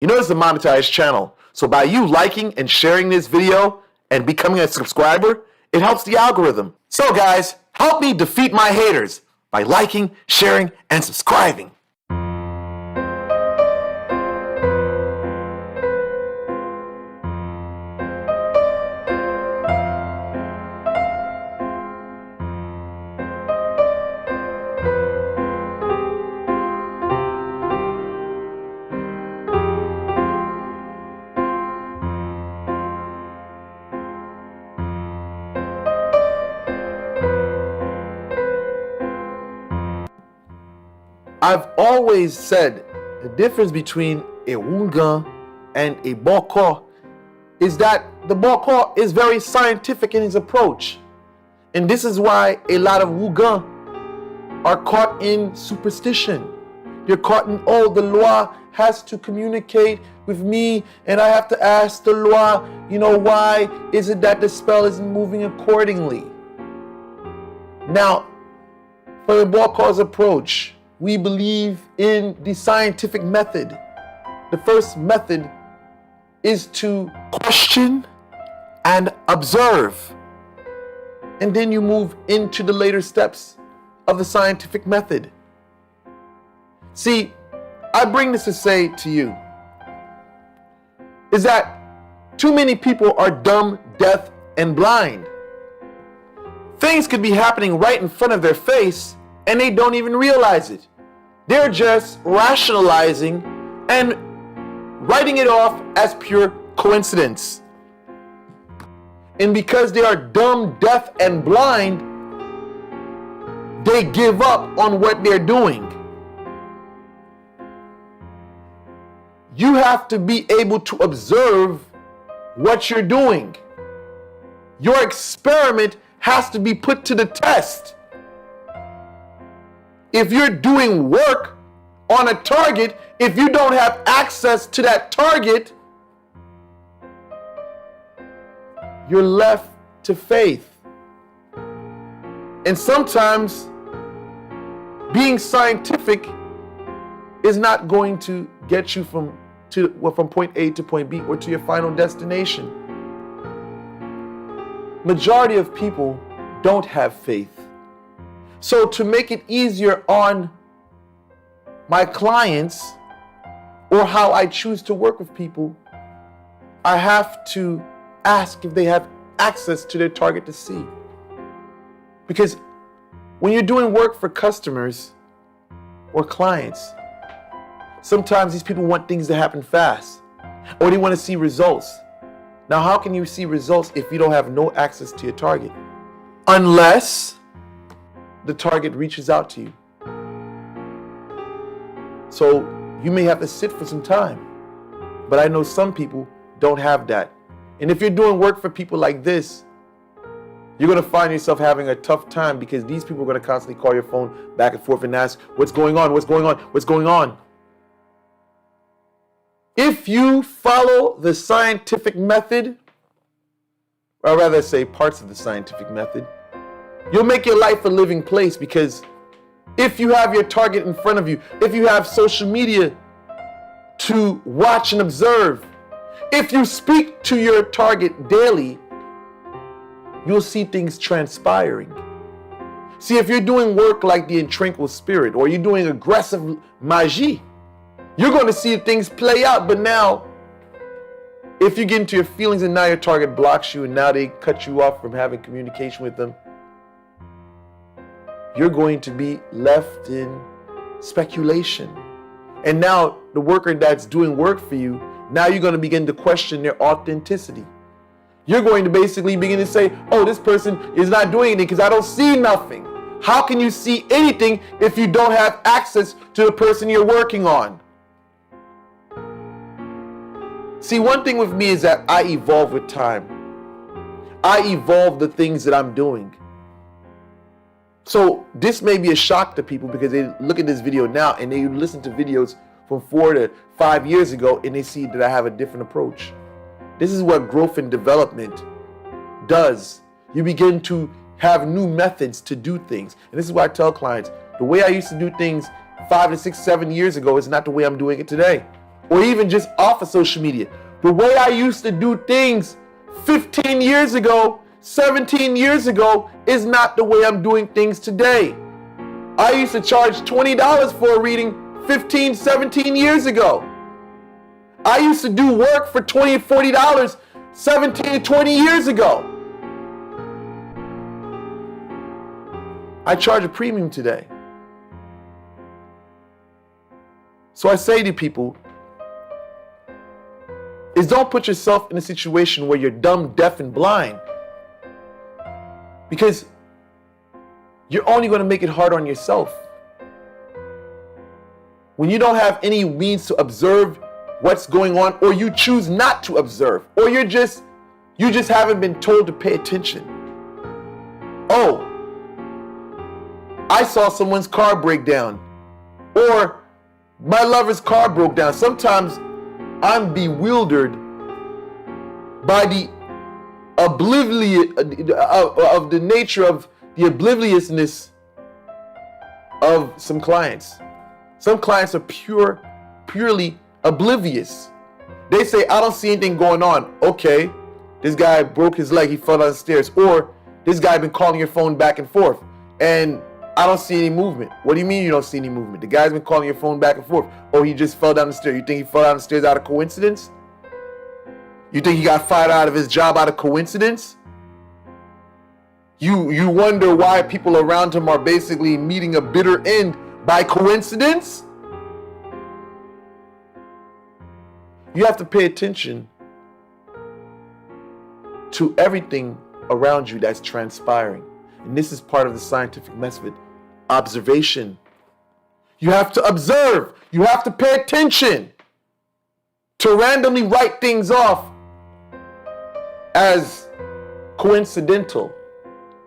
You know it's a monetized channel, so by you liking and sharing this video and becoming a subscriber, it helps the algorithm. So guys, help me defeat my haters by liking, sharing, and subscribing. I've always said the difference between a Wungan and a Boko is that the Boko is very scientific in his approach. And this is why a lot of Wungan are caught in superstition. They're caught in, oh, the Loi has to communicate with me and I have to ask the Loi, why is it that the spell isn't moving accordingly? Now, for the Boko's approach, we believe in the scientific method. The first method is to question and observe. And then you move into the later steps of the scientific method. See, I bring this to say to you, is that too many people are dumb, deaf, and blind. Things could be happening right in front of their face and they don't even realize it. They're just rationalizing and writing it off as pure coincidence. And because they are dumb, deaf, and blind, they give up on what they're doing. You have to be able to observe what you're doing. Your experiment has to be put to the test. If you're doing work on a target, if you don't have access to that target, you're left to faith. And sometimes being scientific is not going to get you from point A to point B or to your final destination. Majority of people don't have faith. So to make it easier on my clients or how I choose to work with people, I have to ask if they have access to their target to see. Because when you're doing work for customers or clients, sometimes these people want things to happen fast or they want to see results. Now, how can you see results if you don't have no access to your target? Unless the target reaches out to you. So you may have to sit for some time, but I know some people don't have that. And if you're doing work for people like this, you're going to find yourself having a tough time because these people are going to constantly call your phone back and forth and ask, what's going on? What's going on? What's going on? If you follow the scientific method, or rather say parts of the scientific method, you'll make your life a living place, because if you have your target in front of you, if you have social media to watch and observe, if you speak to your target daily, you'll see things transpiring. See, if you're doing work like the Intranquil Spirit or you're doing aggressive magie, you're going to see things play out. But now, if you get into your feelings and now your target blocks you and now they cut you off from having communication with them, you're going to be left in speculation. And now the worker that's doing work for you, now you're going to begin to question their authenticity. You're going to basically begin to say, oh, this person is not doing anything because I don't see nothing. How can you see anything if you don't have access to the person you're working on? See, one thing with me is that I evolve with time. I evolve the things that I'm doing. So this may be a shock to people because they look at this video now and they listen to videos from 4 to 5 years ago and they see that I have a different approach. This is what growth and development does. You begin to have new methods to do things. And this is why I tell clients, the way I used to do things 5 to 6, 7 years ago is not the way I'm doing it today. or even just off of social media. The way I used to do things 15 years ago, 17 years ago is not the way I'm doing things today. I used to charge $20 for a reading 15, 17 years ago. I used to do work for $20, $40 17, 20 years ago. I charge a premium today. So I say to people, is don't put yourself in a situation where you're dumb, deaf, and blind. Because you're only going to make it hard on yourself. When you don't have any means to observe what's going on, or you choose not to observe, or you just haven't been told to pay attention. Oh, I saw someone's car break down, or my lover's car broke down. Sometimes I'm bewildered by the of the nature of the obliviousness of some clients. Some clients are purely oblivious. They say, I don't see anything going on. Okay, this guy broke his leg, he fell down the stairs. Or this guy been calling your phone back and forth, and I don't see any movement. What do you mean you don't see any movement? The guy's been calling your phone back and forth. Oh, he just fell down the stairs. You think he fell down the stairs out of coincidence? You think he got fired out of his job out of coincidence? You wonder why people around him are basically meeting a bitter end by coincidence? You have to pay attention to everything around you that's transpiring. And this is part of the scientific method, observation. You have to observe. You have to pay attention. To randomly write things off as coincidental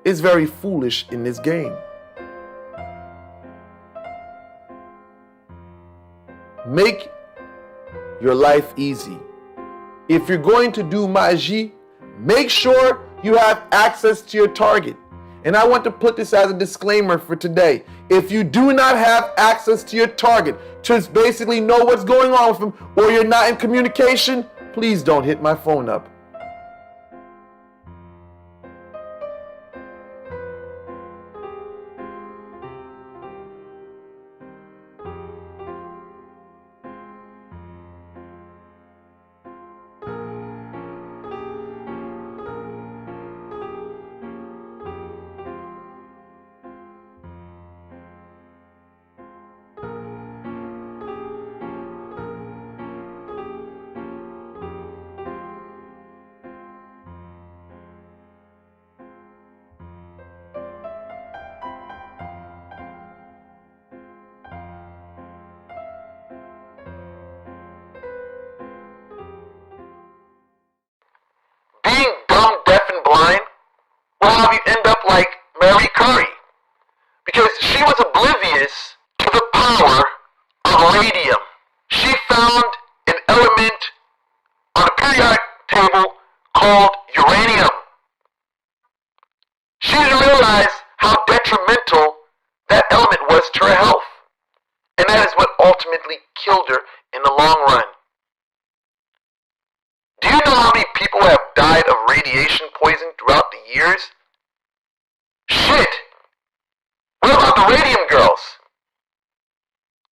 is very foolish in this game. Make your life easy. If you're going to do magie, make sure you have access to your target. And I want to put this as a disclaimer for today. If you do not have access to your target, to basically know what's going on with them, or you're not in communication, please don't hit my phone up. End up like Mary Curry, because she was oblivious to the power of radium. She found an element on a periodic table called uranium. She didn't realize how detrimental that element was to her health, and that is what ultimately killed her in the long run. Do you know how many people have died of radiation poisoning throughout the years? Shit! What about the Radium Girls?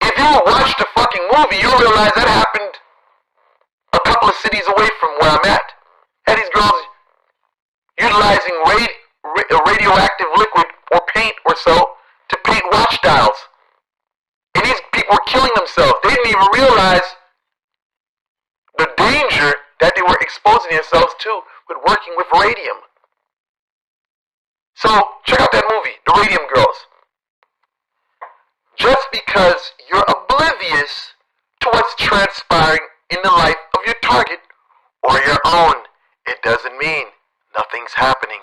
If you watch the fucking movie, you'll realize that happened a couple of cities away from where I'm at. Had these girls utilizing radioactive liquid or paint or so to paint watch dials. And these people were killing themselves. They didn't even realize the danger that they were exposing themselves to with working with radium. So, check out that movie, The Radium Girls. Just because you're oblivious to what's transpiring in the life of your target or your own, it doesn't mean nothing's happening.